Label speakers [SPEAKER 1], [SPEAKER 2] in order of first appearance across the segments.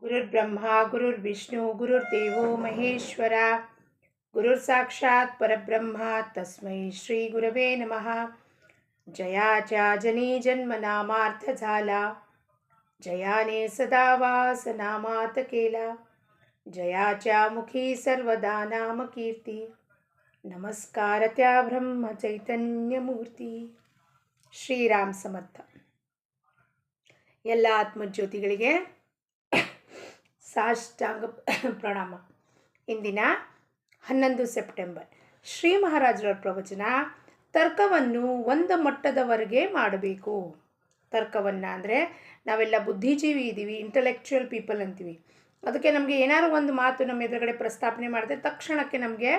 [SPEAKER 1] ಗುರುರ್ಬ್ರಹ್ಮ ಗುರುರ್ವಿಷ್ಣು ಗುರುರ್ದೇವೋ ಮಹೇಶ್ವರ ಗುರುರ್ ಸಾಕ್ಷಾತ್ ಪರಬ್ರಹ್ಮ ತಸ್ಮೈ ಶ್ರೀ ಗುರವೇ ನಮಃ. जयाच्या जनी जन्म नामार्थ झाला, जयाने सदा वास नामात केला, जयाच्या मुखी सर्वदा नाम कीर्ती, नमस्कार त्या ब्रह्म चैतन्य मूर्ती. ಶ್ರೀರಾಮ್ ಸಮರ್ಥ. ಎಲ್ಲ ಆತ್ಮಜ್ಯೋತಿಗಳಿಗೆ ಸಾಷ್ಟಾಂಗ ಪ್ರಣಾಮ. ಇಂದಿನ 11 ಸೆಪ್ಟೆಂಬರ್ ಶ್ರೀ ಮಹಾರಾಜರ ಪ್ರವಚನ. ತರ್ಕವನ್ನು ಒಂದು ಮಟ್ಟದವರೆಗೆ ಮಾಡಬೇಕು. ತರ್ಕವನ್ನು ಅಂದರೆ ನಾವೆಲ್ಲ ಬುದ್ಧಿಜೀವಿ ಇದ್ದೀವಿ, ಇಂಟಲೆಕ್ಚುಯಲ್ ಪೀಪಲ್ ಅಂತೀವಿ. ಅದಕ್ಕೆ ನಮಗೆ ಏನಾದ್ರು ಒಂದು ಮಾತು ನಮ್ಮ ಎದುರುಗಡೆ ಪ್ರಸ್ತಾಪನೆ ಮಾಡಿದ್ರೆ ತಕ್ಷಣಕ್ಕೆ ನಮಗೆ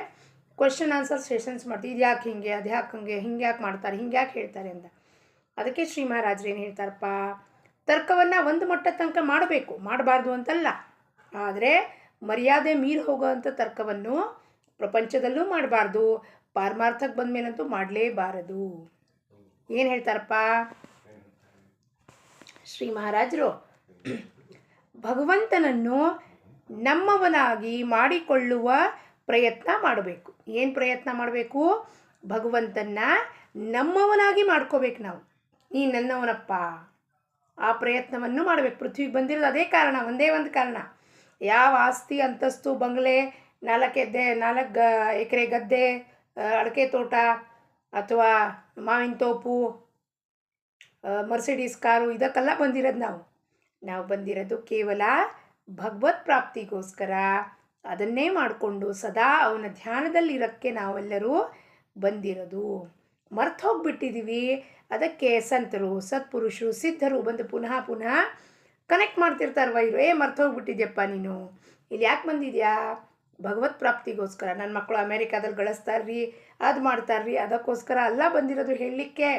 [SPEAKER 1] ಕ್ವೆಶ್ಚನ್ ಆನ್ಸರ್ ಸೆಷನ್ಸ್ ಮಾಡ್ತೀವಿ. ಇದು ಯಾಕೆ ಹಿಂಗೆ, ಅದು ಯಾಕೆ ಹಂಗೆ, ಹಿಂಗೆ ಯಾಕೆ ಮಾಡ್ತಾರೆ, ಹಿಂಗೆ ಯಾಕೆ ಹೇಳ್ತಾರೆ ಅಂತ. ಅದಕ್ಕೆ ಶ್ರೀ ಮಹಾರಾಜರು ಏನು ಹೇಳ್ತಾರಪ್ಪ, ತರ್ಕವನ್ನು ಒಂದು ಮಟ್ಟದ ತನಕ ಮಾಡಬೇಕು, ಮಾಡಬಾರ್ದು ಅಂತಲ್ಲ. ಆದರೆ ಮರ್ಯಾದೆ ಮೀರಿ ಹೋಗೋವಂಥ ತರ್ಕವನ್ನು ಪ್ರಪಂಚದಲ್ಲೂ ಮಾಡಬಾರ್ದು, ಪಾರಮಾರ್ಥಕ್ಕೆ ಬಂದ ಮೇಲಂತೂ ಮಾಡಲೇಬಾರದು. ಏನು ಹೇಳ್ತಾರಪ್ಪ ಶ್ರೀ ಮಹಾರಾಜರು, ಭಗವಂತನನ್ನು ನಮ್ಮವನಾಗಿ ಮಾಡಿಕೊಳ್ಳುವ ಪ್ರಯತ್ನ ಮಾಡಬೇಕು. ಏನು ಪ್ರಯತ್ನ ಮಾಡಬೇಕು? ಭಗವಂತನ ನಮ್ಮವನಾಗಿ ಮಾಡ್ಕೋಬೇಕು ನಾವು. ನೀ ನನ್ನವನಪ್ಪ, ಆ ಪ್ರಯತ್ನವನ್ನು ಮಾಡಬೇಕು. ಪೃಥ್ವಿಗೆ ಬಂದಿರೋದು ಅದೇ ಕಾರಣ, ಒಂದೇ ಒಂದು ಕಾರಣ. ಯಾವ ಆಸ್ತಿ ಅಂತಸ್ತು ಬಂಗಲೆ, 4 ಎಕರೆ ಗದ್ದೆ, ಅಡಿಕೆ ತೋಟ ಅಥವಾ ಮಾವಿನ ತೋಪು, ಮರ್ಸಿಡೀಸ್ ಕಾರು ಇದಕ್ಕೆಲ್ಲ ಬಂದಿರೋದು ನಾವು ಬಂದಿರೋದು ಕೇವಲ ಭಗವತ್ ಪ್ರಾಪ್ತಿಗೋಸ್ಕರ. ಅದನ್ನೇ ಮಾಡಿಕೊಂಡು ಸದಾ ಅವನ ಧ್ಯಾನದಲ್ಲಿರೋಕ್ಕೆ ನಾವೆಲ್ಲರೂ ಬಂದಿರೋದು. ಮರ್ತು ಹೋಗ್ಬಿಟ್ಟಿದ್ದೀವಿ. ಅದಕ್ಕೆ ಸಂತರು, ಸತ್ಪುರುಷರು, ಸಿದ್ಧರು ಬಂದು ಪುನಃ ಕನೆಕ್ಟ್ ಮಾಡ್ತಿರ್ತಾರೆ. ವೈರು, ಮರ್ತು ಹೋಗ್ಬಿಟ್ಟಿದ್ಯಪ್ಪ ನೀನು, ಇಲ್ಲಿ ಯಾಕೆ ಬಂದಿದ್ಯಾ? ಭಗವತ್ ಪ್ರಾಪ್ತಿಗೋಸ್ಕರ. ನನ್ನ ಮಕ್ಕಳು ಅಮೇರಿಕಾದಲ್ಲಿ ಗಳಿಸ್ತಾರ್ರಿ, ಅದು ಮಾಡ್ತಾರ್ರಿ, ಅದಕ್ಕೋಸ್ಕರ ಅಲ್ಲ ಬಂದಿರೋದು ಹೇಳಲಿಕ್ಕೆ.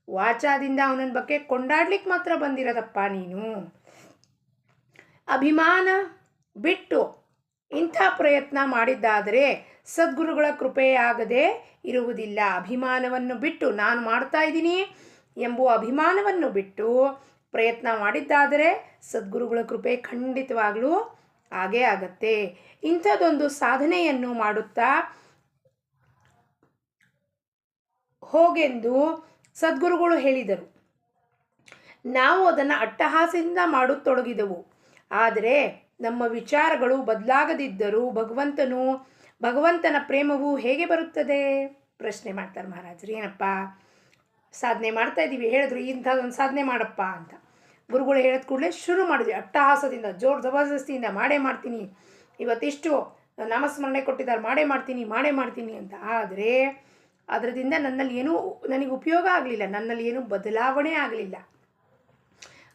[SPEAKER 1] ವಾಚಾದಿಂದ ಅವನ ಬಗ್ಗೆ ಕೊಂಡಾಡ್ಲಿಕ್ಕೆ ಮಾತ್ರ ಬಂದಿರೋದಪ್ಪ ನೀನು. ಅಭಿಮಾನ ಬಿಟ್ಟು ಇಂಥ ಪ್ರಯತ್ನ ಮಾಡಿದ್ದಾದರೆ ಸದ್ಗುರುಗಳ ಕೃಪೆಯಾಗದೆ ಇರುವುದಿಲ್ಲ. ಅಭಿಮಾನವನ್ನು ಬಿಟ್ಟು, ನಾನು ಮಾಡ್ತಾ ಇದ್ದೀನಿ ಎಂಬುವ ಅಭಿಮಾನವನ್ನು ಬಿಟ್ಟು ಪ್ರಯತ್ನ ಮಾಡಿದ್ದಾದರೆ ಸದ್ಗುರುಗಳ ಕೃಪೆ ಖಂಡಿತವಾಗಲೂ ಆಗೇ ಆಗತ್ತೆ. ಇಂಥದ್ದೊಂದು ಸಾಧನೆಯನ್ನು ಮಾಡುತ್ತಾ ಹೋಗೆಂದು ಸದ್ಗುರುಗಳು ಹೇಳಿದರು. ನಾವು ಅದನ್ನು ಅಟ್ಟಹಾಸದಿಂದ ಮಾಡತೊಡಗಿದೆವು. ಆದರೆ ನಮ್ಮ ವಿಚಾರಗಳು ಬದಲಾಗದಿದ್ದರೂ ಭಗವಂತನ ಪ್ರೇಮವು ಹೇಗೆ ಬರುತ್ತದೆ? ಪ್ರಶ್ನೆ ಮಾಡ್ತಾರೆ ಮಹಾರಾಜರು. ಏನಪ್ಪ ಸಾಧನೆ ಮಾಡ್ತಾ ಇದ್ದೀವಿ, ಹೇಳಿದ್ರು ಇಂಥದ್ದೊಂದು ಸಾಧನೆ ಮಾಡಪ್ಪ ಅಂತ. ಗುರುಗಳು ಹೇಳಿದ ಕೂಡಲೇ ಶುರು ಮಾಡಿದ್ವಿ ಅಟ್ಟಹಾಸದಿಂದ, ಜೋರು ಜಬರ್ದಸ್ತಿಯಿಂದ ಮಾಡೇ ಮಾಡ್ತೀನಿ, ಇವತ್ತಿಷ್ಟು ನಾಮಸ್ಮರಣೆ ಕೊಟ್ಟಿದ್ದಾರೆ, ಮಾಡೇ ಮಾಡ್ತೀನಿ ಅಂತ. ಆದರೆ ಅದರಿಂದ ನನಗೆ ಉಪಯೋಗ ಆಗಲಿಲ್ಲ, ನನ್ನಲ್ಲಿ ಏನೂ ಬದಲಾವಣೆ ಆಗಲಿಲ್ಲ.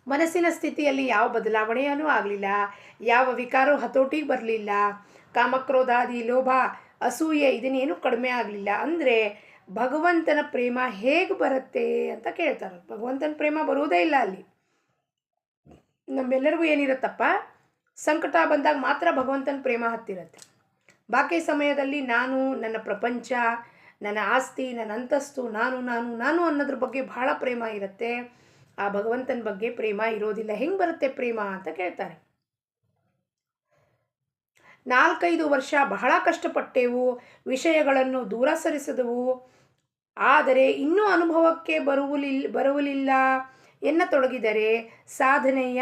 [SPEAKER 1] ಮನಸ್ಸಿನ ಸ್ಥಿತಿಯಲ್ಲಿ ಯಾವ ಬದಲಾವಣೆಯೂ ಆಗಲಿಲ್ಲ, ಯಾವ ವಿಕಾರವೂ ಹತೋಟಿಗೆ ಬರಲಿಲ್ಲ. ಕಾಮಕ್ರೋಧಾದಿ, ಲೋಭ, ಅಸೂಯೆ ಇದನ್ನೇನು ಕಡಿಮೆ ಆಗಲಿಲ್ಲ. ಅಂದರೆ ಭಗವಂತನ ಪ್ರೇಮ ಹೇಗೆ ಬರುತ್ತೆ ಅಂತ ಕೇಳ್ತಾರೆ. ಭಗವಂತನ ಪ್ರೇಮ ಬರುವುದೇ ಇಲ್ಲ ಅಲ್ಲಿ. ನಮ್ಮೆಲ್ಲರಿಗೂ ಏನಿರುತ್ತಪ್ಪ, ಸಂಕಟ ಬಂದಾಗ ಮಾತ್ರ ಭಗವಂತನ ಪ್ರೇಮ ಹತ್ತಿರುತ್ತೆ. ಬಾಕಿ ಸಮಯದಲ್ಲಿ ನಾನು, ನನ್ನ ಪ್ರಪಂಚ, ನನ್ನ ಆಸ್ತಿ, ನನ್ನ ಅಂತಸ್ತು, ನಾನು ಅನ್ನೋದ್ರ ಬಗ್ಗೆ ಬಹಳ ಪ್ರೇಮ ಇರುತ್ತೆ. ಆ ಭಗವಂತನ ಬಗ್ಗೆ ಪ್ರೇಮ ಇರೋದಿಲ್ಲ. ಹೆಂಗೆ ಬರುತ್ತೆ ಪ್ರೇಮ ಅಂತ ಕೇಳ್ತಾರೆ. 4-5 ವರ್ಷ ಬಹಳ ಕಷ್ಟಪಟ್ಟೆವು, ವಿಷಯಗಳನ್ನು ದೂರ ಸರಿಸಿದೆವು. ಆದರೆ ಇನ್ನೂ ಅನುಭವಕ್ಕೆ ಬರುವುದಿಲ್ಲ ಎನ್ನತೊಡಗಿದರೆ ಸಾಧನೆಯ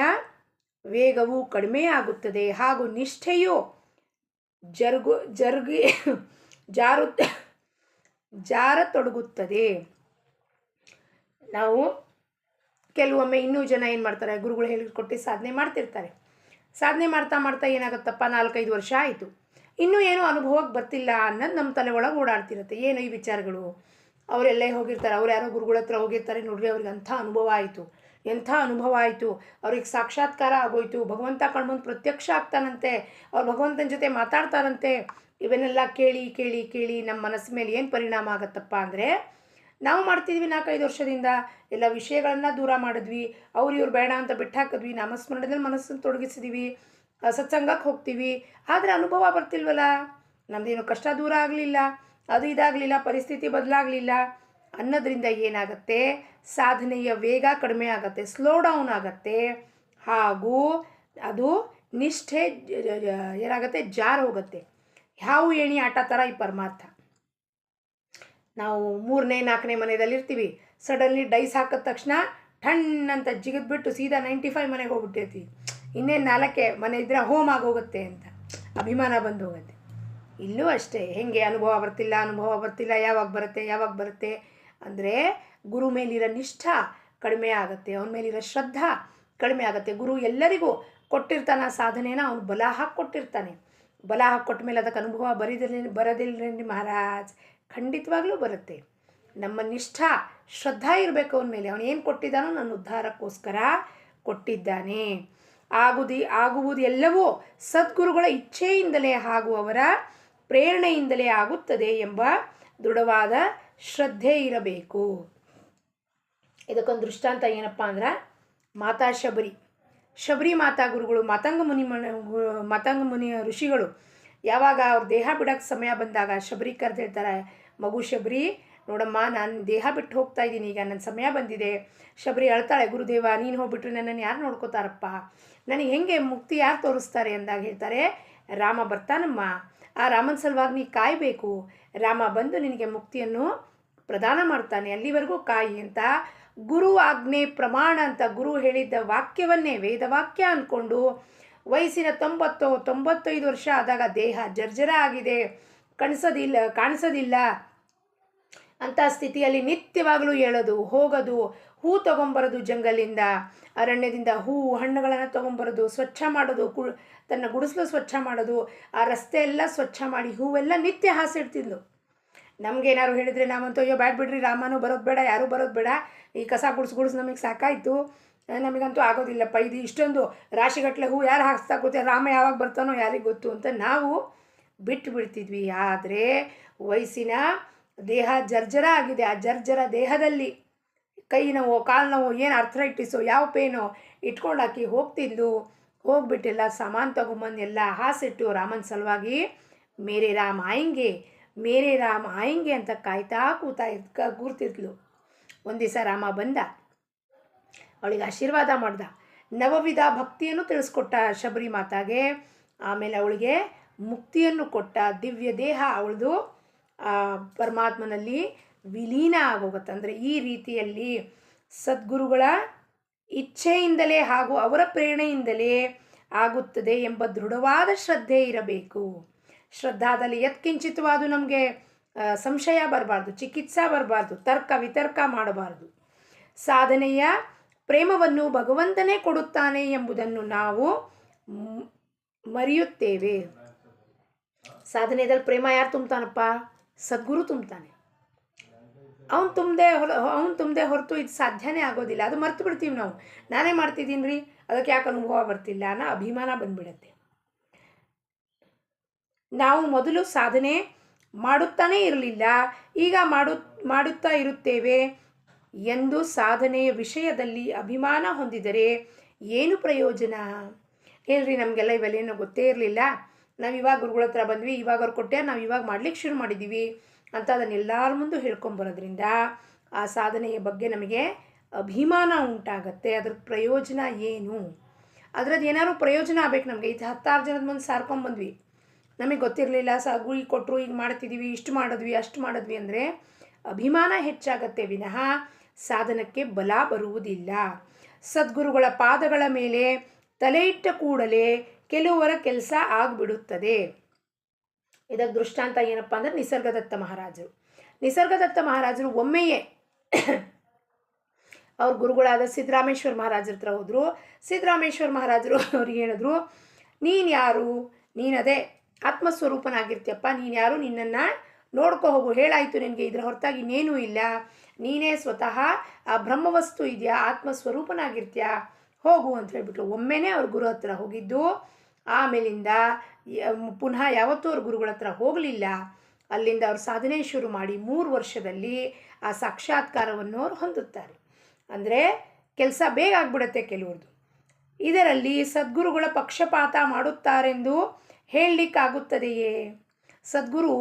[SPEAKER 1] ವೇಗವು ಕಡಿಮೆಯಾಗುತ್ತದೆ, ಹಾಗೂ ನಿಷ್ಠೆಯು ಜಾರತೊಡಗುತ್ತದೆ. ನಾವು ಕೆಲವೊಮ್ಮೆ ಇನ್ನೂ ಜನ ಏನು ಮಾಡ್ತಾರೆ, ಗುರುಗಳು ಹೇಳಿಕೊಟ್ಟು ಸಾಧನೆ ಮಾಡ್ತಿರ್ತಾರೆ. ಸಾಧನೆ ಮಾಡ್ತಾ ಏನಾಗುತ್ತಪ್ಪ, 4-5 ವರ್ಷ ಆಯಿತು, ಇನ್ನೂ ಏನೂ ಅನುಭವಕ್ಕೆ ಬರ್ತಿಲ್ಲ ಅನ್ನೋದು ನಮ್ಮ ತಲೆ ಒಳಗೆ ಓಡಾಡ್ತಿರುತ್ತೆ. ಏನು ಈ ವಿಚಾರಗಳು? ಅವರೆಲ್ಲೇ ಹೋಗಿರ್ತಾರೆ, ಅವ್ರು ಯಾರೋ ಗುರುಗಳ ಹತ್ರ ಹೋಗಿರ್ತಾರೆ, ನೋಡ್ರಿ ಅವ್ರಿಗೆ ಎಂಥ ಅನುಭವ ಆಯಿತು, ಅವ್ರಿಗೆ ಸಾಕ್ಷಾತ್ಕಾರ ಆಗೋಯ್ತು, ಭಗವಂತ ಕಣ್ಮುಂದೆ ಪ್ರತ್ಯಕ್ಷ ಆಗ್ತಾನಂತೆ, ಅವ್ರು ಭಗವಂತನ ಜೊತೆ ಮಾತಾಡ್ತಾರಂತೆ. ಇವನ್ನೆಲ್ಲ ಕೇಳಿ ನಮ್ಮ ಮನಸ್ಸು ಮೇಲೆ ಏನು ಪರಿಣಾಮ ಆಗುತ್ತಪ್ಪ ಅಂದರೆ, ನಾವು ಮಾಡ್ತಿದ್ವಿ 4-5 ವರ್ಷದಿಂದ ಎಲ್ಲ ವಿಷಯಗಳನ್ನು ದೂರ ಮಾಡಿದ್ವಿ, ಇವ್ರು ಬೇಡ ಅಂತ ಬಿಟ್ಟು ಹಾಕಿದ್ವಿ, ನಾಮಸ್ಮರಣೆಯಲ್ಲಿ ಮನಸ್ಸನ್ನು ತೊಡಗಿಸಿದ್ವಿ, ಸತ್ಸಂಗಕ್ಕೆ ಹೋಗ್ತೀವಿ, ಆದರೆ ಅನುಭವ ಬರ್ತಿಲ್ವಲ್ಲ. ನಮ್ಮದೇನು ಕಷ್ಟ ದೂರ ಆಗಲಿಲ್ಲ, ಅದು ಇದಾಗಲಿಲ್ಲ, ಪರಿಸ್ಥಿತಿ ಬದಲಾಗಲಿಲ್ಲ ಅನ್ನೋದ್ರಿಂದ ಏನಾಗುತ್ತೆ, ಸಾಧನೆಯ ವೇಗ ಕಡಿಮೆ ಆಗುತ್ತೆ, ಸ್ಲೋ ಡೌನ್ ಆಗುತ್ತೆ, ಹಾಗೂ ಅದು ನಿಷ್ಠೆ ಏನಾಗುತ್ತೆ, ಜಾರು ಹೋಗುತ್ತೆ. ಹಾವು ಏಣಿ ಆಟ ಥರ ಈ ಪರಮಾರ್ಥ. ನಾವು 3ನೇ 4ನೇ ಮನೆಯಲ್ಲಿರ್ತೀವಿ, ಸಡನ್ಲಿ ಡೈಸ್ ಹಾಕಿದ ತಕ್ಷಣ ಠಣ್ ಅಂತ ಜಿಗಿದ್ಬಿಟ್ಟು ಸೀದಾ 95 ಮನೆಗೆ ಹೋಗ್ಬಿಟ್ಟಿರ್ತೀವಿ. ಇನ್ನೇನು 4ಕ್ಕೆ ಮನೆ ಇದ್ದರೆ ಹೋಮ್ ಆಗೋಗುತ್ತೆ ಅಂತ ಅಭಿಮಾನ ಬಂದು ಹೋಗುತ್ತೆ. ಇಲ್ಲೂ ಅಷ್ಟೇ, ಹೇಗೆ ಅನುಭವ ಬರ್ತಿಲ್ಲ, ಯಾವಾಗ ಬರುತ್ತೆ ಅಂದರೆ ಗುರು ಮೇಲಿರೋ ನಿಷ್ಠ ಕಡಿಮೆ ಆಗುತ್ತೆ, ಅವನ ಮೇಲಿರೋ ಶ್ರದ್ಧಾ ಕಡಿಮೆ ಆಗುತ್ತೆ. ಗುರು ಎಲ್ಲರಿಗೂ ಕೊಟ್ಟಿರ್ತಾನೆ ಸಾಧನೆನ, ಅವನು ಬಲ ಹಾಕ್ಕೊಟ್ಟಿರ್ತಾನೆ. ಬಲ ಹಾಕ್ಕೊಟ್ಟ ಮೇಲೆ ಅದಕ್ಕೆ ಅನುಭವ ಬರೋದಿಲ್ಲ ಮಹಾರಾಜ್, ಖಂಡಿತವಾಗ್ಲೂ ಬರುತ್ತೆ. ನಮ್ಮ ನಿಷ್ಠಾ ಶ್ರದ್ಧಾ ಇರಬೇಕು ಅವನ ಮೇಲೆ. ಅವನು ಏನು ಕೊಟ್ಟಿದ್ದಾನೋ ನನ್ನ ಉದ್ಧಾರಕ್ಕೋಸ್ಕರ ಕೊಟ್ಟಿದ್ದಾನೆ. ಆಗುವುದು ಎಲ್ಲವೂ ಸದ್ಗುರುಗಳ ಇಚ್ಛೆಯಿಂದಲೇ ಹಾಗೂ ಅವರ ಪ್ರೇರಣೆಯಿಂದಲೇ ಆಗುತ್ತದೆ ಎಂಬ ದೃಢವಾದ ಶ್ರದ್ಧೆ ಇರಬೇಕು. ಇದಕ್ಕೊಂದು ದೃಷ್ಟಾಂತ ಏನಪ್ಪ ಅಂದ್ರೆ, ಮಾತಾ ಶಬರಿ ಮಾತಾ ಗುರುಗಳು, ಮಾತಂಗ ಮುನಿ ಋಷಿಗಳು ಯಾವಾಗ ಅವ್ರ ದೇಹ ಬಿಡೋಕ್ಕೆ ಸಮಯ ಬಂದಾಗ ಶಬರಿ ಕರೆದು ಹೇಳ್ತಾರೆ, ಮಗು ಶಬರಿ ನೋಡಮ್ಮ, ನಾನು ದೇಹ ಬಿಟ್ಟು ಹೋಗ್ತಾ ಇದ್ದೀನಿ, ಈಗ ನನ್ನ ಸಮಯ ಬಂದಿದೆ. ಶಬರಿ ಅಳ್ತಾಳೆ, ಗುರುದೇವ ನೀನು ಹೋಗ್ಬಿಟ್ರೆ ನನ್ನನ್ನು ಯಾರು ನೋಡ್ಕೋತಾರಪ್ಪ, ನನಗೆ ಹೆಂಗೆ ಮುಕ್ತಿ ಯಾರು ತೋರಿಸ್ತಾರೆ ಅಂದಾಗ ಹೇಳ್ತಾರೆ, ರಾಮ ಬರ್ತಾನಮ್ಮ, ಆ ರಾಮನ ಸಲುವಾಗಿ ನೀ ಕಾಯಬೇಕು, ರಾಮ ಬಂದು ನಿನಗೆ ಮುಕ್ತಿಯನ್ನು ಪ್ರದಾನ ಮಾಡ್ತಾನೆ, ಅಲ್ಲಿವರೆಗೂ ಕಾಯಿ ಅಂತ ಗುರು ಆಜ್ಞೆ ಪ್ರಮಾಣ ಅಂತ ಗುರು ಹೇಳಿದ್ದ ವಾಕ್ಯವನ್ನೇ ವೇದವಾಕ್ಯ ಅಂದ್ಕೊಂಡು ವಯಸ್ಸಿನ 90-95 ವರ್ಷ ಆದಾಗ ದೇಹ ಜರ್ಜರ ಆಗಿದೆ, ಕಾಣಿಸೋದಿಲ್ಲ ಅಂಥ ಸ್ಥಿತಿಯಲ್ಲಿ ನಿತ್ಯವಾಗಲೂ ಹೇಳೋದು ಹೋಗೋದು, ಹೂ ತೊಗೊಂಬರೋದು, ಜಂಗಲಿಂದ ಅರಣ್ಯದಿಂದ ಹಣ್ಣುಗಳನ್ನು ತೊಗೊಂಬರೋದು, ಸ್ವಚ್ಛ ಮಾಡೋದು, ತನ್ನ ಗುಡಿಸಲು ಸ್ವಚ್ಛ ಮಾಡೋದು, ಆ ರಸ್ತೆ ಎಲ್ಲ ಸ್ವಚ್ಛ ಮಾಡಿ ಹೂವೆಲ್ಲ ನಿತ್ಯ ಹಾಸಿಡ್ತಿದ್ಲು. ನಮಗೇನಾದ್ರು ಹೇಳಿದರೆ ನಾವಂತೂ ಅಯ್ಯೋ ಬ್ಯಾಡ್ ಬಿಡ್ರಿ, ರಾಮನೂ ಬರೋದು ಬೇಡ, ಯಾರೂ ಬರೋದು ಬೇಡ, ಈ ಕಸ ಗುಡಿಸ್ ನಮಗೆ ಸಾಕಾಯಿತು, ನಮಗಂತೂ ಆಗೋದಿಲ್ಲಪ್ಪ, ಇದು ಇಷ್ಟೊಂದು ರಾಶಿಗಟ್ಟಲೆ ಹೂ ಯಾರು ಹಾಕ್ಸ್ತಾ ಕೂತಾರೆ, ರಾಮ ಯಾವಾಗ ಬರ್ತಾನೋ ಯಾರಿಗೆ ಗೊತ್ತು ಅಂತ ನಾವು ಬಿಟ್ಟು ಬಿಡ್ತಿದ್ವಿ. ಆದರೆ ವಯಸ್ಸಿನ ದೇಹ ಜರ್ಜರ ಆಗಿದೆ, ಆ ಜರ್ಜರ ದೇಹದಲ್ಲಿ ಕೈ ನೋವು, ಕಾಲು ನೋವು, ಏನು ಅರ್ಥರೈಟಿಸು, ಯಾವ ಪೇನೋ ಇಟ್ಕೊಂಡಾಕಿ ಹೋಗ್ತಿದ್ಲು. ಹೋಗ್ಬಿಟ್ಟೆಲ್ಲ ಸಾಮಾನು ತೊಗೊಂಬಂದು ಎಲ್ಲ ಹಾಸಿಟ್ಟು ರಾಮನ ಸಲುವಾಗಿ ಮೇರೆ ರಾಮ ಆಯಂಗೆ ಅಂತ ಕಾಯ್ತಾ ಕೂರ್ತಿದ್ಲು. ಒಂದು ದಿವಸ ರಾಮ ಬಂದ, ಅವಳಿಗೆ ಆಶೀರ್ವಾದ ಮಾಡ್ದ, ನವವಿಧ ಭಕ್ತಿಯನ್ನು ತಿಳಿಸ್ಕೊಟ್ಟ ಶಬರಿ ಮಾತಾಗೆ. ಆಮೇಲೆ ಅವಳಿಗೆ ಮುಕ್ತಿಯನ್ನು ಕೊಟ್ಟ. ದಿವ್ಯ ದೇಹ ಅವಳದು ಪರಮಾತ್ಮನಲ್ಲಿ ವಿಲೀನ ಆಗೋಗುತ್ತೆ. ಅಂದರೆ ಈ ರೀತಿಯಲ್ಲಿ ಸದ್ಗುರುಗಳ ಇಚ್ಛೆಯಿಂದಲೇ ಹಾಗೂ ಅವರ ಪ್ರೇರಣೆಯಿಂದಲೇ ಆಗುತ್ತದೆ ಎಂಬ ದೃಢವಾದ ಶ್ರದ್ಧೆ ಇರಬೇಕು. ಶ್ರದ್ಧಾದಲ್ಲಿ ಯತ್ಕಿಂಚಿತವಾದ ನಮಗೆ ಸಂಶಯ ಬರಬಾರ್ದು, ಚಿಕಿತ್ಸಾ ಬರಬಾರ್ದು, ವಿತರ್ಕ ಮಾಡಬಾರ್ದು. ಸಾಧನೆಯ ಪ್ರೇಮವನ್ನು ಭಗವಂತನೇ ಕೊಡುತ್ತಾನೆ ಎಂಬುದನ್ನು ನಾವು ಮರೆಯುತ್ತೇವೆ. ಸಾಧನೆಯಲ್ಲಿ ಪ್ರೇಮ ಯಾರು ತುಂಬ್ತಾನಪ್ಪ? ಸದ್ಗುರು ತುಂಬ್ತಾನೆ. ಅವನು ತುಂಬದೆ ಹೊರತು ಇದು ಸಾಧ್ಯನೇ ಆಗೋದಿಲ್ಲ. ಅದು ಮರ್ತು ಬಿಡ್ತೀವಿ ನಾವು. ನಾನೇ ಮಾಡ್ತಿದ್ದೀನಿ ರೀ, ಅದಕ್ಕೆ ಯಾಕೆ ಅನುಭವ ಬರ್ತಿಲ್ಲ ಅನ್ನೋ ಅಭಿಮಾನ ಬಂದ್ಬಿಡತ್ತೆ. ನಾವು ಮೊದಲು ಸಾಧನೆ ಮಾಡುತ್ತಾನೇ ಇರಲಿಲ್ಲ, ಈಗ ಮಾಡುತ್ತಾ ಇರುತ್ತೇವೆ ಎಂದು ಸಾಧನೆಯ ವಿಷಯದಲ್ಲಿ ಅಭಿಮಾನ ಹೊಂದಿದರೆ ಏನು ಪ್ರಯೋಜನ? ಹೇಳ್ರಿ, ನಮಗೆಲ್ಲ ಇವೆಲ್ಲೇನೋ ಗೊತ್ತೇ ಇರಲಿಲ್ಲ, ನಾವು ಇವಾಗ ಗುರುಗಳ ಹತ್ರ ಬಂದ್ವಿ, ಇವಾಗ ಅವ್ರು ಕೊಟ್ಟೆ, ನಾವು ಇವಾಗ ಮಾಡ್ಲಿಕ್ಕೆ ಶುರು ಮಾಡಿದ್ದೀವಿ ಅಂತ ಅದನ್ನೆಲ್ಲರ ಮುಂದೆ ಹೇಳ್ಕೊಂಬರೋದ್ರಿಂದ ಆ ಸಾಧನೆಯ ಬಗ್ಗೆ ನಮಗೆ ಅಭಿಮಾನ ಉಂಟಾಗತ್ತೆ. ಅದ್ರ ಪ್ರಯೋಜನ ಏನು? ಅದ್ರದ್ದು ಏನಾದ್ರು ಪ್ರಯೋಜನ ಆಗಬೇಕು ನಮಗೆ. ಇದು 10 ಜನದ ಮುಂದೆ ಸಾರ್ಕೊಂಬಂದ್ವಿ, ನಮಗೆ ಗೊತ್ತಿರಲಿಲ್ಲ, ಗುರಿ ಕೊಟ್ಟರು, ಈಗ ಮಾಡ್ತಿದ್ದೀವಿ, ಇಷ್ಟು ಮಾಡಿದ್ವಿ, ಅಷ್ಟು ಮಾಡಿದ್ವಿ ಅಂದರೆ ಅಭಿಮಾನ ಹೆಚ್ಚಾಗತ್ತೆ ವಿನಃ ಸಾಧನಕ್ಕೆ ಬಲ ಬರುವುದಿಲ್ಲ. ಸದ್ಗುರುಗಳ ಪಾದಗಳ ಮೇಲೆ ತಲೆ ಇಟ್ಟ ಕೂಡಲೇ ಕೆಲವರ ಕೆಲಸ ಆಗಿಬಿಡುತ್ತದೆ. ಇದಕ್ಕೆ ದೃಷ್ಟಾಂತ ಏನಪ್ಪ ಅಂದರೆ ನಿಸರ್ಗದತ್ತ ಮಹಾರಾಜರು ಒಮ್ಮೆಯೇ ಅವ್ರ ಗುರುಗಳಾದ ಸಿದ್ದರಾಮೇಶ್ವರ ಮಹಾರಾಜರ ಹತ್ರ ಹೋದರು. ಸಿದ್ದರಾಮೇಶ್ವರ ಮಹಾರಾಜರು ಅವ್ರಿಗೆ ಹೇಳಿದ್ರು, ನೀನು ಯಾರು? ನೀನದೇ ಆತ್ಮಸ್ವರೂಪನಾಗಿರ್ತೀಯಪ್ಪ, ನೀನು ಯಾರು? ನಿನ್ನನ್ನು ನೋಡ್ಕೊ ಹೋಗು, ಹೇಳಾಯಿತು ನಿನಗೆ, ಇದರ ಹೊರತಾಗಿ ಇನ್ನೇನೂ ಇಲ್ಲ, ನೀನೇ ಸ್ವತಃ ಆ ಬ್ರಹ್ಮವಸ್ತು ಇದೆಯಾ, ಆತ್ಮಸ್ವರೂಪನಾಗಿರ್ತೀಯ, ಹೋಗು ಅಂತ ಹೇಳಿಬಿಟ್ರು. ಒಮ್ಮೆನೇ ಅವ್ರ ಗುರು ಹತ್ರ ಹೋಗಿದ್ದು. ಆಮೇಲಿಂದ ಪುನಃ ಯಾವತ್ತೂ ಅವ್ರ ಗುರುಗಳ ಹತ್ರ ಹೋಗಲಿಲ್ಲ. ಅಲ್ಲಿಂದ ಅವ್ರು ಸಾಧನೆ ಶುರು ಮಾಡಿ 3 ವರ್ಷದಲ್ಲಿ ಆ ಸಾಕ್ಷಾತ್ಕಾರವನ್ನು ಅವ್ರು ಹೊಂದುತ್ತಾರೆ. ಅಂದರೆ ಕೆಲಸ ಬೇಗ ಆಗಿಬಿಡುತ್ತೆ ಕೆಲವ್ರದ್ದು. ಇದರಲ್ಲಿ ಸದ್ಗುರುಗಳ ಪಕ್ಷಪಾತ ಮಾಡುತ್ತಾರೆಂದು ಹೇಳಲಿಕ್ಕಾಗುತ್ತದೆಯೇ? ಸದ್ಗುರು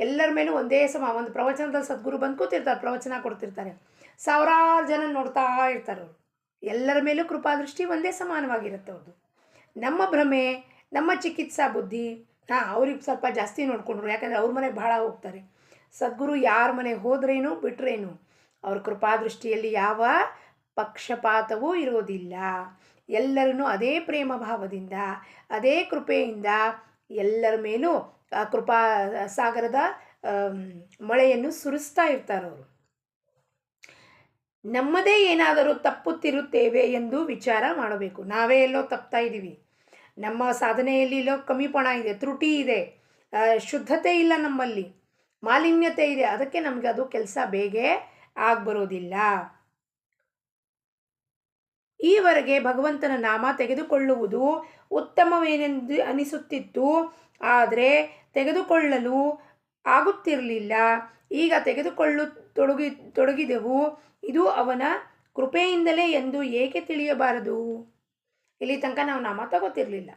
[SPEAKER 1] ಎಲ್ಲರ ಮೇಲೂ ಒಂದೇ ಒಂದು ಪ್ರವಚನದಲ್ಲಿ ಸದ್ಗುರು ಬಂದು ಕೂತಿರ್ತಾರೆ, ಪ್ರವಚನ ಕೊಡ್ತಿರ್ತಾರೆ, ಸಾವಿರಾರು ಜನ ನೋಡ್ತಾ ಇರ್ತಾರೆ. ಅವರು ಎಲ್ಲರ ಮೇಲೂ ಕೃಪಾದೃಷ್ಟಿ ಒಂದೇ ಸಮಾನವಾಗಿರುತ್ತೆ ಅವ್ರದ್ದು. ನಮ್ಮ ಭ್ರಮೆ, ನಮ್ಮ ಚಿಕಿತ್ಸಾ ಬುದ್ಧಿ. ಅವ್ರಿಗೆ ಸ್ವಲ್ಪ ಜಾಸ್ತಿ ನೋಡಿಕೊಂಡ್ರು, ಯಾಕಂದರೆ ಅವ್ರ ಮನೆಗೆ ಭಾಳ ಹೋಗ್ತಾರೆ. ಸದ್ಗುರು ಯಾರ ಮನೆಗೆ ಹೋದ್ರೇನು ಬಿಟ್ರೇನು ಅವ್ರ ಕೃಪಾದೃಷ್ಟಿಯಲ್ಲಿ ಯಾವ ಪಕ್ಷಪಾತವೂ ಇರೋದಿಲ್ಲ. ಎಲ್ಲರನ್ನೂ ಅದೇ ಪ್ರೇಮ ಭಾವದಿಂದ, ಅದೇ ಕೃಪೆಯಿಂದ ಎಲ್ಲರ ಮೇಲೂ ಆ ಕೃಪಾ ಸಾಗರದ ಮಳೆಯನ್ನು ಸುರಿಸ್ತಾ ಇರ್ತಾರವರು. ನಮ್ಮದೇ ಏನಾದರೂ ತಪ್ಪುತ್ತಿರುತ್ತೇವೆ ಎಂದು ವಿಚಾರ ಮಾಡಬೇಕು. ನಾವೇ ಎಲ್ಲೋ ತಪ್ತಾ ಇದ್ದೀವಿ, ನಮ್ಮ ಸಾಧನೆಯಲ್ಲಿ ಎಲ್ಲೋ ಕಮಿಪಣ ಇದೆ, ತ್ರುಟಿ ಇದೆ, ಶುದ್ಧತೆ ಇಲ್ಲ, ನಮ್ಮಲ್ಲಿ ಮಾಲಿನ್ಯತೆ ಇದೆ. ಅದಕ್ಕೆ ನಮಗೆ ಅದು ಕೆಲಸ ಬೇಗ ಆಗ್ಬರೋದಿಲ್ಲ. ಈವರೆಗೆ ಭಗವಂತನ ನಾಮ ತೆಗೆದುಕೊಳ್ಳುವುದು ಉತ್ತಮವೇನೆಂದು ಅನಿಸುತ್ತಿತ್ತು, ಆದರೆ ತೆಗೆದುಕೊಳ್ಳಲು ಆಗುತ್ತಿರಲಿಲ್ಲ. ಈಗ ತೊಡಗಿದೆವು, ಇದು ಅವನ ಕೃಪೆಯಿಂದಲೇ ಎಂದು ಏಕೆ ತಿಳಿಯಬಾರದು? ಇಲ್ಲಿ ತನಕ ನಾವು ನಾಮ ತಗೋತಿರ್ಲಿಲ್ಲ.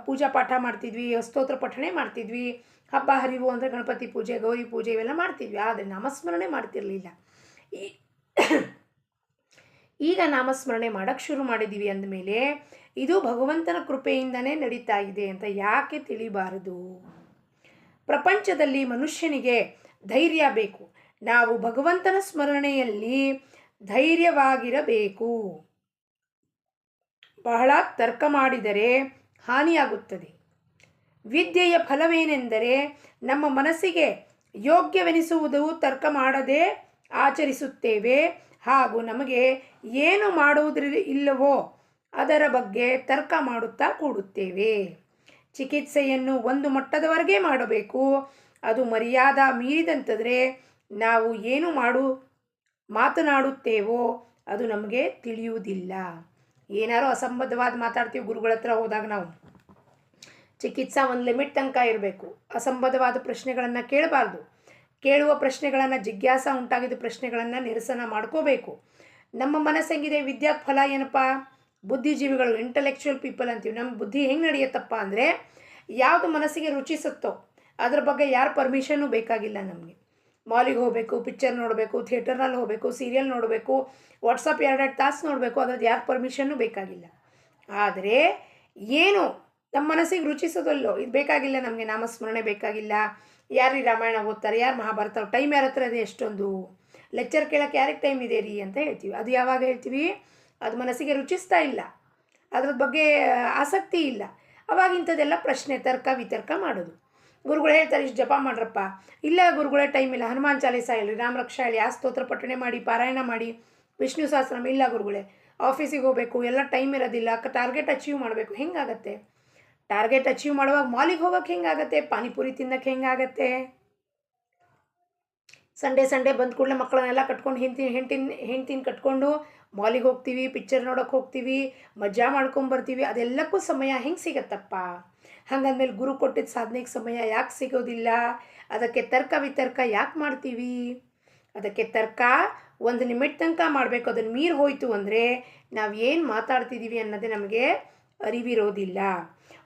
[SPEAKER 1] ಪೂಜಾ ಪಾಠ ಮಾಡ್ತಿದ್ವಿ, ಸ್ತೋತ್ರ ಪಠಣೆ ಮಾಡ್ತಿದ್ವಿ, ಹಬ್ಬ ಹರಿವು ಅಂದರೆ ಗಣಪತಿ ಪೂಜೆ, ಗೌರಿ ಪೂಜೆ ಇವೆಲ್ಲ ಮಾಡ್ತಿದ್ವಿ, ಆದರೆ ನಾಮಸ್ಮರಣೆ ಮಾಡ್ತಿರ್ಲಿಲ್ಲ. ಈಗ ನಾಮಸ್ಮರಣೆ ಮಾಡೋಕ್ಕೆ ಶುರು ಮಾಡಿದ್ದೀವಿ ಅಂದಮೇಲೆ ಇದು ಭಗವಂತನ ಕೃಪೆಯಿಂದನೇ ನಡೀತಾ ಇದೆ ಅಂತ ಯಾಕೆ ತಿಳಿಬಾರದು? ಪ್ರಪಂಚದಲ್ಲಿ ಮನುಷ್ಯನಿಗೆ ಧೈರ್ಯ ಬೇಕು. ನಾವು ಭಗವಂತನ ಸ್ಮರಣೆಯಲ್ಲಿ ಧೈರ್ಯವಾಗಿರಬೇಕು. ಬಹಳ ತರ್ಕ ಮಾಡಿದರೆ ಹಾನಿಯಾಗುತ್ತದೆ. ವಿದ್ಯೆಯ ಫಲವೇನೆಂದರೆ ನಮ್ಮ ಮನಸ್ಸಿಗೆ ಯೋಗ್ಯವೆನಿಸುವುದು ತರ್ಕ ಮಾಡದೆ ಆಚರಿಸುತ್ತೇವೆ, ಹಾಗೂ ನಮಗೆ ಏನು ಇಲ್ಲವೋ ಅದರ ಬಗ್ಗೆ ತರ್ಕ ಮಾಡುತ್ತಾ ಕೂಡುತ್ತೇವೆ. ಚಿಕಿತ್ಸೆಯನ್ನು ಒಂದು ಮಟ್ಟದವರೆಗೆ ಮಾಡಬೇಕು. ಅದು ಮರ್ಯಾದ ಮೀರಿದಂತಾದರೆ ನಾವು ಏನು ಮಾತನಾಡುತ್ತೇವೋ ಅದು ನಮಗೆ ತಿಳಿಯುವುದಿಲ್ಲ. ಏನಾರು ಅಸಂಬದ್ಧವಾದ ಮಾತಾಡ್ತೀವಿ ಗುರುಗಳ ಹತ್ರ ಹೋದಾಗ. ನಾವು ಚಿಕಿತ್ಸಾ ಒಂದು ಲಿಮಿಟ್ ತನಕ ಇರಬೇಕು. ಅಸಂಬದ್ಧವಾದ ಪ್ರಶ್ನೆಗಳನ್ನು ಕೇಳಬಾರ್ದು. ಕೇಳುವ ಪ್ರಶ್ನೆಗಳನ್ನು, ಜಿಜ್ಞಾಸ ಉಂಟಾಗಿದ್ದ ಪ್ರಶ್ನೆಗಳನ್ನು ನಿರಸನ ಮಾಡ್ಕೋಬೇಕು. ನಮ್ಮ ಮನಸ್ಸಂಗಿದೆ ವಿದ್ಯಾತ್ ಫಲ ಏನಪ್ಪ? ಬುದ್ಧಿಜೀವಿಗಳು, ಇಂಟಲೆಕ್ಚುವಲ್ ಪೀಪಲ್ ಅಂತೀವಿ. ನಮ್ಮ ಬುದ್ಧಿ ಹೆಂಗೆ ನಡೆಯುತ್ತಪ್ಪ ಅಂದರೆ, ಯಾವುದು ಮನಸ್ಸಿಗೆ ರುಚಿಸುತ್ತೋ ಅದ್ರ ಬಗ್ಗೆ ಯಾರ ಪರ್ಮಿಷನ್ನು ಬೇಕಾಗಿಲ್ಲ ನಮಗೆ. ಮಾಲಿಗೆ ಹೋಗಬೇಕು, ಪಿಕ್ಚರ್ ನೋಡಬೇಕು, ಥಿಯೇಟರ್ನಲ್ಲಿ ಹೋಗಬೇಕು, ಸೀರಿಯಲ್ ನೋಡಬೇಕು, ವಾಟ್ಸಪ್ 2 ತಾಸು ನೋಡಬೇಕು, ಅದ್ರದ್ದು ಯಾರ ಪರ್ಮಿಷನ್ನು ಬೇಕಾಗಿಲ್ಲ. ಆದರೆ ಏನು ನಮ್ಮ ಮನಸ್ಸಿಗೆ ರುಚಿಸೋದಲ್ಲೋ ಇದು ಬೇಕಾಗಿಲ್ಲ ನಮಗೆ. ನಾಮಸ್ಮರಣೆ ಬೇಕಾಗಿಲ್ಲ. ಯಾರು ರಾಮಾಯಣ ಓದ್ತಾರೆ, ಯಾರು ಮಹಾಭಾರತ, ಟೈಮ್ ಯಾರ ಹತ್ರ ಇದೆ? ಎಷ್ಟೊಂದು ಲೆಕ್ಚರ್ ಕೇಳೋಕ್ಕೆ ಯಾರಿಗೆ ಟೈಮ್ ಇದೆ ರೀ ಅಂತ ಹೇಳ್ತೀವಿ. ಅದು ಯಾವಾಗ ಹೇಳ್ತೀವಿ? ಅದು ಮನಸ್ಸಿಗೆ ರುಚಿಸ್ತಾ ಇಲ್ಲ, ಅದ್ರದ್ದು ಬಗ್ಗೆ ಆಸಕ್ತಿ ಇಲ್ಲ. ಅವಾಗ ಇಂಥದ್ದೆಲ್ಲ ಪ್ರಶ್ನೆ, ತರ್ಕ ವಿತರ್ಕ ಮಾಡೋದು. ಗುರುಗಳು ಹೇಳ್ತಾರೆ ಇಷ್ಟು ಜಪ ಮಾಡ್ರಪ್ಪ, ಇಲ್ಲ ಗುರುಗಳೇ ಟೈಮ್ ಇಲ್ಲ, ಹನುಮಾನ್ ಚಾಲೀಸ ಹೇಳಿ, ರಾಮರಕ್ಷಾ ಹೇಳಿ, ಆ ಸ್ತೋತ್ರ ಪಠಣೆ ಮಾಡಿ, ಪಾರಾಯಣ ಮಾಡಿ, ವಿಷ್ಣು ಸಹಸ್ರನಾಮ, ಇಲ್ಲ ಗುರುಗಳೇ ಆಫೀಸಿಗೆ ಹೋಗಬೇಕು, ಎಲ್ಲ ಟೈಮ್ ಇರೋದಿಲ್ಲ, ಟಾರ್ಗೆಟ್ ಅಚೀವ್ ಮಾಡಬೇಕು. ಹೆಂಗಾಗತ್ತೆ? ಟಾರ್ಗೆಟ್ ಅಚೀವ್ ಮಾಡುವಾಗ ಮಾಲಿಗೆ ಹೋಗೋಕ್ಕೆ ಹೆಂಗಾಗತ್ತೆ? ಪಾನಿಪುರಿ ತಿನ್ನೋಕ್ಕೆ ಹೆಂಗಾಗತ್ತೆ? ಸಂಡೇ ಬಂದ ಕೂಡಲೇ ಮಕ್ಕಳನ್ನೆಲ್ಲ ಕಟ್ಕೊಂಡು ಹೆಂಡ್ತಿನ ಕಟ್ಕೊಂಡು ಮಾಲಿಗೆ ಹೋಗ್ತೀವಿ, ಪಿಕ್ಚರ್ ನೋಡೋಕೆ ಹೋಗ್ತೀವಿ, ಮಜಾ ಮಾಡ್ಕೊಂಬರ್ತೀವಿ. ಅದೆಲ್ಲಕ್ಕೂ ಸಮಯ ಹೆಂಗೆ ಸಿಗತ್ತಪ್ಪ? ಹಾಗಂದ್ಮೇಲೆ ಗುರು ಕೊಟ್ಟಿದ್ದ ಸಾಧನೆಗೆ ಸಮಯ ಯಾಕೆ ಸಿಗೋದಿಲ್ಲ? ಅದಕ್ಕೆ ತರ್ಕ ವಿತರ್ಕ ಯಾಕೆ ಮಾಡ್ತೀವಿ? ಅದಕ್ಕೆ ತರ್ಕ ಒಂದು ಲಿಮಿಟ್ ತನಕ ಮಾಡಬೇಕು. ಅದನ್ನು ಮೀರಿ ಹೋಯಿತು ಅಂದರೆ ನಾವು ಏನು ಮಾತಾಡ್ತಿದ್ದೀವಿ ಅನ್ನೋದೇ ನಮಗೆ ಅರಿವಿರೋದಿಲ್ಲ.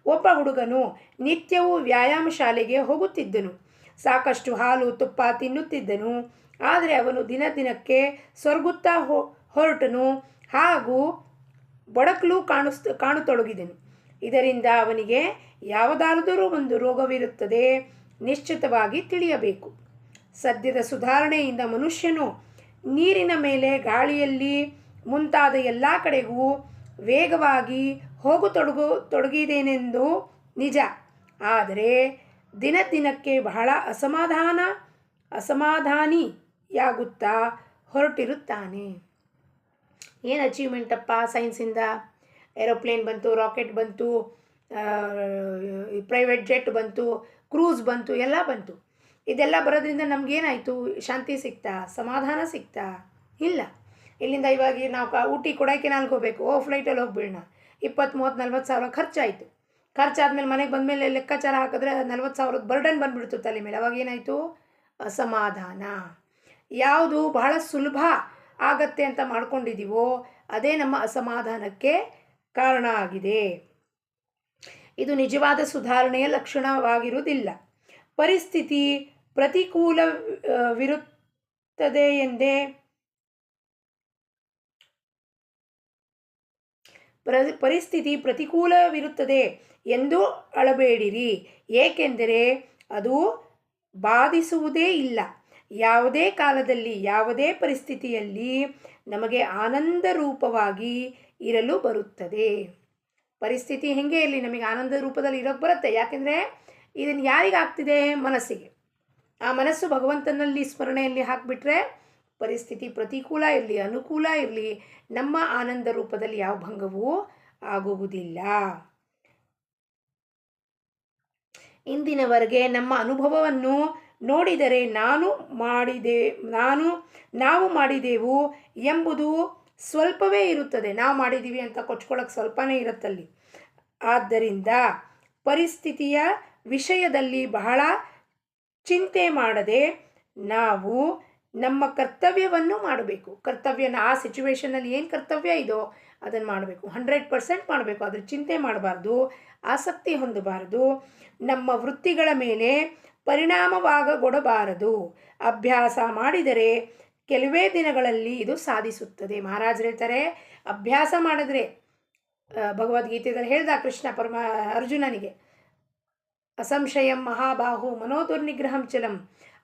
[SPEAKER 1] ಒಬ್ಬ ಹುಡುಗನು ನಿತ್ಯವೂ ವ್ಯಾಯಾಮ ಶಾಲೆಗೆ ಹೋಗುತ್ತಿದ್ದನು. ಸಾಕಷ್ಟು ಹಾಲು ತುಪ್ಪ ತಿನ್ನುತ್ತಿದ್ದನು. ಆದರೆ ಅವನು ದಿನಕ್ಕೆ ಸೊರಗುತ್ತಾ ಹೊರಟನು ಹಾಗೂ ಬಡಕಲು ಕಾಣತೊಡಗಿದನು. ಇದರಿಂದ ಅವನಿಗೆ ಯಾವುದಾದರೂ ಒಂದು ರೋಗವಿರುತ್ತದೆ ನಿಶ್ಚಿತವಾಗಿ ತಿಳಿಯಬೇಕು. ಸದ್ಯದ ಸುಧಾರಣೆಯಿಂದ ಮನುಷ್ಯನು ನೀರಿನ ಮೇಲೆ, ಗಾಳಿಯಲ್ಲಿ ಮುಂತಾದ ಎಲ್ಲ ಕಡೆಗೂ ವೇಗವಾಗಿ ತೊಡಗಿದೇನೆಂದು ನಿಜ. ಆದರೆ ದಿನಕ್ಕೆ ಬಹಳ ಅಸಮಾಧಾನಿಯಾಗುತ್ತಾ ಹೊರಟಿರುತ್ತಾನೆ. ಏನು ಅಚೀವ್ಮೆಂಟಪ್ಪ ಸೈನ್ಸಿಂದ? ಏರೋಪ್ಲೇನ್ ಬಂತು, ರಾಕೆಟ್ ಬಂತು, ಪ್ರೈವೇಟ್ ಜೆಟ್ ಬಂತು, ಕ್ರೂಸ್ ಬಂತು, ಎಲ್ಲ ಬಂತು. ಇದೆಲ್ಲ ಬರೋದ್ರಿಂದ ನಮಗೇನಾಯಿತು? ಶಾಂತಿ ಸಿಗ್ತಾ? ಸಮಾಧಾನ ಸಿಗ್ತಾ? ಇಲ್ಲ. ಇಲ್ಲಿಂದ ಇವಾಗ ನಾವು ಊಟಿ ಕೊಡೈಕೆನಾಲ್ಗೆ ಹೋಗಬೇಕು, ಫ್ಲೈಟಲ್ಲಿ ಹೋಗ್ಬಿಡೋಣ, 20, 30, 40 ಸಾವಿರ ಖರ್ಚಾಯಿತು. ಖರ್ಚಾದ್ಮೇಲೆ ಮನೆಗೆ ಬಂದಮೇಲೆ ಲೆಕ್ಕಾಚಾರ ಹಾಕಿದ್ರೆ 40,000 ಬರ್ಡನ್ ಬಂದುಬಿಡ್ತು ತಲೆ ಮೇಲೆ. ಅವಾಗ ಏನಾಯಿತು? ಅಸಮಾಧಾನ. ಯಾವುದು ಬಹಳ ಸುಲಭ ಆಗತ್ತೆ ಅಂತ ಮಾಡ್ಕೊಂಡಿದ್ದೀವೋ ಅದೇ ನಮ್ಮ ಅಸಮಾಧಾನಕ್ಕೆ ಕಾರಣ ಆಗಿದೆ. ಇದು ನಿಜವಾದ ಸುಧಾರಣೆಯ ಲಕ್ಷಣವಾಗಿರುವುದಿಲ್ಲ. ಪರಿಸ್ಥಿತಿ ಪರಿಸ್ಥಿತಿ ಪ್ರತಿಕೂಲವಿರುತ್ತದೆ ಎಂದು ಅಳಬೇಡಿರಿ, ಏಕೆಂದರೆ ಅದು ಬಾಧಿಸುವುದೇ ಇಲ್ಲ. ಯಾವುದೇ ಕಾಲದಲ್ಲಿ ಯಾವುದೇ ಪರಿಸ್ಥಿತಿಯಲ್ಲಿ ನಮಗೆ ಆನಂದ ರೂಪವಾಗಿ ಇರಲು ಬರುತ್ತದೆ. ಪರಿಸ್ಥಿತಿ ಹೆಂಗೆ ಇರಲಿ ನಮಗೆ ಆನಂದ ರೂಪದಲ್ಲಿ ಇರೋಕ್ಕೆ ಬರುತ್ತೆ. ಯಾಕೆಂದರೆ ಇದನ್ನು ಯಾರಿಗಾಗ್ತಿದೆ? ಮನಸ್ಸಿಗೆ. ಆ ಮನಸ್ಸು ಭಗವಂತನಲ್ಲಿ ಸ್ಮರಣೆಯಲ್ಲಿ ಹಾಕಿಬಿಟ್ರೆ ಪರಿಸ್ಥಿತಿ ಪ್ರತಿಕೂಲ ಇರಲಿ ಅನುಕೂಲ ಇರಲಿ ನಮ್ಮ ಆನಂದ ರೂಪದಲ್ಲಿ ಯಾವ ಭಂಗವೂ ಆಗುವುದಿಲ್ಲ. ಇಂದಿನವರೆಗೆ ನಮ್ಮ ಅನುಭವವನ್ನು ನೋಡಿದರೆ ನಾವು ಮಾಡಿದೆವು ಎಂಬುದು ಸ್ವಲ್ಪವೇ ಇರುತ್ತದೆ. ನಾವು ಮಾಡಿದ್ದೀವಿ ಅಂತ ಕೊಚ್ಕೊಳ್ಳೋಕೆ ಸ್ವಲ್ಪನೇ ಇರುತ್ತಲ್ಲಿ. ಆದ್ದರಿಂದ ಪರಿಸ್ಥಿತಿಯ ವಿಷಯದಲ್ಲಿ ಬಹಳ ಚಿಂತೆ ಮಾಡದೆ ನಾವು ನಮ್ಮ ಕರ್ತವ್ಯವನ್ನು ಮಾಡಬೇಕು. ಕರ್ತವ್ಯನ ಆ ಸಿಚುವೇಷನಲ್ಲಿ ಏನು ಕರ್ತವ್ಯ ಇದೋ ಅದನ್ನು ಮಾಡಬೇಕು. 100% ಮಾಡಬೇಕು. ಅದ್ರ ಚಿಂತೆ ಮಾಡಬಾರ್ದು, ಆಸಕ್ತಿ ಹೊಂದಬಾರದು, ನಮ್ಮ ವೃತ್ತಿಗಳ ಮೇಲೆ ಪರಿಣಾಮವಾಗಗೊಡಬಾರದು. ಅಭ್ಯಾಸ ಮಾಡಿದರೆ ಕೆಲವೇ ದಿನಗಳಲ್ಲಿ ಇದು ಸಾಧಿಸುತ್ತದೆ. ಮಹಾರಾಜರು ಹೇಳ್ತಾರೆ, ಅಭ್ಯಾಸ ಮಾಡಿದ್ರೆ ಭಗವದ್ಗೀತೆಯಲ್ಲಿ ಹೇಳ್ದ ಕೃಷ್ಣ ಅರ್ಜುನನಿಗೆ, ಅಸಂಶಯಂ ಮಹಾಬಾಹು ಮನೋದುರ್ನಿಗ್ರಹಂ ಚಲಂ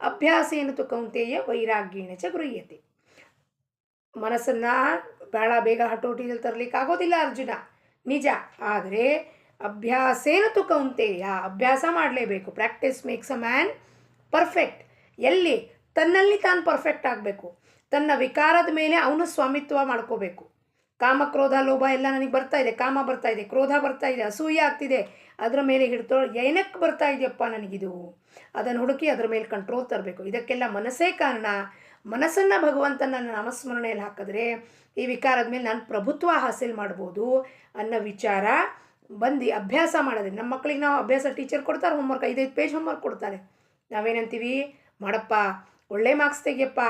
[SPEAKER 1] ಅಭ್ಯಾಸೇನ ತು ಕೌಂತೆಯ ವೈರಾಗ್ಯೇಣ ಚ ಗೃಹ್ಯತೆ. ಮನಸ್ಸನ್ನು ಬಹಳ ಬೇಗ ಹತೋಟಿಯಲ್ಲಿ ತರಲಿಕ್ಕೆ ಆಗೋದಿಲ್ಲ ಅರ್ಜುನ, ನಿಜ. ಆದರೆ ಅಭ್ಯಾಸೇನ ತು ಕೌಂತೆಯ, ಅಭ್ಯಾಸ ಮಾಡಲೇಬೇಕು. Practice makes a man perfect. ಎಲ್ಲಿ? ತನ್ನಲ್ಲಿ ತಾನು ಪರ್ಫೆಕ್ಟ್ ಆಗಬೇಕು. ತನ್ನ ವಿಕಾರದ ಮೇಲೆ ಅವನು ಸ್ವಾಮಿತ್ವ ಮಾಡ್ಕೋಬೇಕು. ಕಾಮ ಕ್ರೋಧ ಲೋಭ ಎಲ್ಲ ನನಗೆ ಬರ್ತಾ ಇದೆ, ಕಾಮ ಬರ್ತಾ ಇದೆ, ಕ್ರೋಧ ಬರ್ತಾ ಇದೆ, ಅಸೂಯೆ ಆಗ್ತಿದೆ, ಅದರ ಮೇಲೆ ಹಿಡ್ತೋ ಏನಕ್ಕೆ ಬರ್ತಾ ಇದೆಯಪ್ಪ ನನಗಿದು, ಅದನ್ನು ಹುಡುಕಿ ಅದರ ಮೇಲೆ ಕಂಟ್ರೋಲ್ ತರಬೇಕು. ಇದಕ್ಕೆಲ್ಲ ಮನಸ್ಸೇ ಕಾರಣ. ಮನಸ್ಸನ್ನು ಭಗವಂತನ ನಾಮಸ್ಮರಣೆಯಲ್ಲಿ ಹಾಕಿದ್ರೆ ಈ ವಿಕಾರದ ಮೇಲೆ ನಾನು ಪ್ರಭುತ್ವ ಹಾಸಿಲ್ ಮಾಡ್ಬೋದು ಅನ್ನೋ ವಿಚಾರ ಬಂದು ಅಭ್ಯಾಸ ಮಾಡಿದ್ರೆ. ನಮ್ಮ ಮಕ್ಕಳಿಗೆ ನಾವು ಅಭ್ಯಾಸ ಟೀಚರ್ ಕೊಡ್ತಾರೆ, ಹೋಮ್ವರ್ಕ್ 5-5 ಪೇಜ್ ಹೋಮ್ವರ್ಕ್ ಕೊಡ್ತಾರೆ. ನಾವೇನಂತೀವಿ, ಮಾಡಪ್ಪ, ಒಳ್ಳೆ ಮಾರ್ಕ್ಸ್ ತೆಗಿಯಪ್ಪ,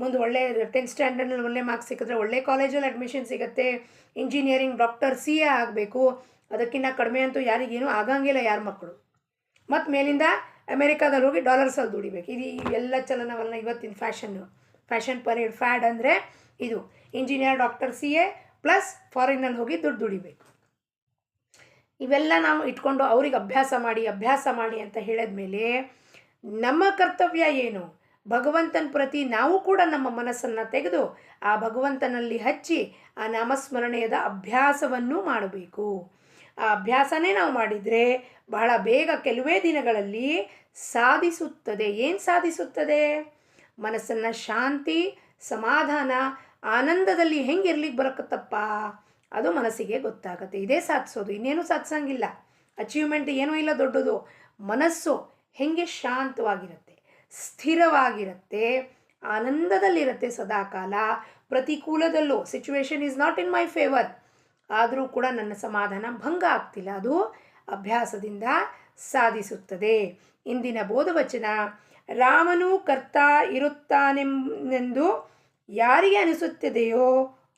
[SPEAKER 1] ಮುಂದೆ ಒಳ್ಳೆ 10th ಸ್ಟ್ಯಾಂಡರ್ಡ್ನಲ್ಲಿ ಒಳ್ಳೆ ಮಾರ್ಕ್ಸ್ ಸಿಕ್ಕಿದ್ರೆ ಒಳ್ಳೆ ಕಾಲೇಜಲ್ಲಿ ಅಡ್ಮಿಷನ್ ಸಿಗುತ್ತೆ, ಇಂಜಿನಿಯರಿಂಗ್ ಡಾಕ್ಟರ್ CA ಆಗಬೇಕು, ಅದಕ್ಕಿಂತ ಕಡಿಮೆ ಅಂತೂ ಯಾರಿಗೇನು ಆಗಂಗಿಲ್ಲ ಯಾರ ಮಕ್ಕಳು. ಮತ್ತು ಮೇಲಿಂದ ಅಮೆರಿಕಾದಲ್ಲಿ ಹೋಗಿ ಡಾಲರ್ಸಲ್ಲಿ ದುಡಿಬೇಕು. ಇದು ಎಲ್ಲ ಚಲನವಲನ ಇವತ್ತಿನ ಫ್ಯಾಷನ್ ಪರೇಡ್ ಫ್ಯಾಡ್ ಅಂದರೆ ಇದು. ಇಂಜಿನಿಯರ್ ಡಾಕ್ಟರ್ CA ಪ್ಲಸ್ ಫಾರಿನ್ನಲ್ಲಿ ಹೋಗಿ ದುಡಿಬೇಕು. ಇವೆಲ್ಲ ನಾವು ಇಟ್ಕೊಂಡು ಅವ್ರಿಗೆ ಅಭ್ಯಾಸ ಮಾಡಿ ಅಂತ ಹೇಳಿದ್ಮೇಲೆ ನಮ್ಮ ಕರ್ತವ್ಯ ಏನು? ಭಗವಂತನ ಪ್ರತಿ ನಾವು ಕೂಡ ನಮ್ಮ ಮನಸ್ಸನ್ನು ತೆಗೆದು ಆ ಭಗವಂತನಲ್ಲಿ ಹಚ್ಚಿ ಆ ನಾಮಸ್ಮರಣೆಯದ ಅಭ್ಯಾಸವನ್ನು ಮಾಡಬೇಕು. ಆ ಅಭ್ಯಾಸನೇ ನಾವು ಮಾಡಿದರೆ ಬಹಳ ಬೇಗ ಕೆಲವೇ ದಿನಗಳಲ್ಲಿ ಸಾಧಿಸುತ್ತದೆ. ಏನು ಸಾಧಿಸುತ್ತದೆ? ಮನಸ್ಸನ್ನು ಶಾಂತಿ, ಸಮಾಧಾನ, ಆನಂದದಲ್ಲಿ ಹೆಂಗೆ ಇರ್ಲಿಕ್ಕೆ ಬರಕತ್ತಪ್ಪ ಅದು ಮನಸ್ಸಿಗೆ ಗೊತ್ತಾಗುತ್ತೆ. ಇದೇ ಸಾಧಿಸೋದು, ಇನ್ನೇನು ಸಾಧಿಸಂಗಿಲ್ಲ. ಅಚೀವ್ಮೆಂಟ್ ಏನೂ ಇಲ್ಲ ದೊಡ್ಡದು. ಮನಸ್ಸು ಹೆಂಗೆ ಶಾಂತವಾಗಿರುತ್ತೆ, ಸ್ಥಿರವಾಗಿರುತ್ತೆ, ಆನಂದದಲ್ಲಿರುತ್ತೆ ಸದಾಕಾಲ. ಪ್ರತಿಕೂಲದಲ್ಲೂ situation is not in my favour ಆದರೂ ಕೂಡ ನನ್ನ ಸಮಾಧಾನ ಭಂಗ ಆಗ್ತಿಲ್ಲ. ಅದು ಅಭ್ಯಾಸದಿಂದ ಸಾಧಿಸುತ್ತದೆ. ಇಂದಿನ ಬೋಧವಚನ, ರಾಮನು ಕರ್ತ ಇರುತ್ತಾನೆಂದು ಯಾರಿಗೆ ಅನಿಸುತ್ತದೆಯೋ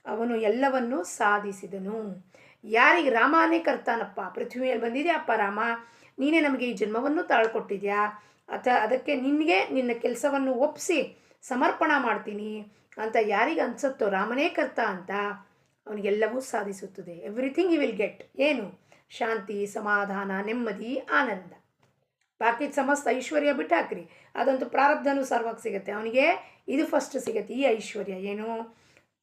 [SPEAKER 1] ಅವನು ಎಲ್ಲವನ್ನೂ ಸಾಧಿಸಿದನು. ಯಾರಿಗೆ? ರಾಮನೇ ಕರ್ತಾನಪ್ಪ, ಪೃಥ್ವಿಯಲ್ಲಿ ಬಂದಿದೆ ಅಪ್ಪ ರಾಮ, ನೀನೇ ನಮಗೆ ಈ ಜನ್ಮವನ್ನು ತಾಳ್ಕೊಟ್ಟಿದ್ಯಾ, ಅದಕ್ಕೆ ನಿನಗೆ ನಿನ್ನ ಕೆಲಸವನ್ನು ಒಪ್ಪಿಸಿ ಸಮರ್ಪಣೆ ಮಾಡ್ತೀನಿ ಅಂತ ಯಾರಿಗೆ ಅನಿಸುತ್ತೋ ರಾಮನೇ ಕರ್ತ ಅಂತ, ಅವನಿಗೆಲ್ಲವೂ ಸಾಧಿಸುತ್ತದೆ. Everything he will get. ಏನು? ಶಾಂತಿ, ಸಮಾಧಾನ, ನೆಮ್ಮದಿ, ಆನಂದ. ಬಾಕಿ ಸಮಸ್ತ ಐಶ್ವರ್ಯ ಬಿಟ್ಟು ಹಾಕ್ರಿ, ಅದಂತೂ ಪ್ರಾರಬ್ಧಾನುಸಾರವಾಗಿ ಸಿಗುತ್ತೆ. ಅವನಿಗೆ ಇದು ಫಸ್ಟ್ ಸಿಗುತ್ತೆ. ಈ ಐಶ್ವರ್ಯ ಏನು?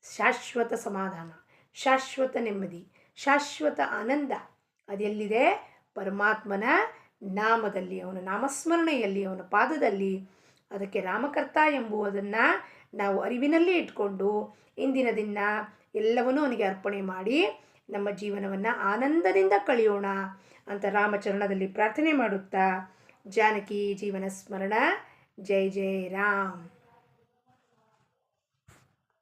[SPEAKER 1] ಶಾಶ್ವತ ಸಮಾಧಾನ, ಶಾಶ್ವತ ನೆಮ್ಮದಿ, ಶಾಶ್ವತ ಆನಂದ. ಅದೆಲ್ಲಿದೆ? ಪರಮಾತ್ಮನ ನಾಮದಲ್ಲಿ, ಅವನ ನಾಮಸ್ಮರಣೆಯಲ್ಲಿ, ಅವನ ಪಾದದಲ್ಲಿ. ಅದಕ್ಕೆ ರಾಮಕರ್ತ ಎಂಬುವುದನ್ನು ನಾವು ಅರಿವಿನಲ್ಲಿ ಇಟ್ಕೊಂಡು ಇಂದಿನ ದಿನ ಎಲ್ಲವನ್ನೂ ಅವನಿಗೆ ಅರ್ಪಣೆ ಮಾಡಿ ನಮ್ಮ ಜೀವನವನ್ನು ಆನಂದದಿಂದ ಕಳೆಯೋಣ ಅಂತ ರಾಮಚರಣದಲ್ಲಿ ಪ್ರಾರ್ಥನೆ ಮಾಡುತ್ತಾ, ಜಾನಕಿ ಜೀವನ ಸ್ಮರಣ. ಜೈ ಜೈ ರಾಮ್.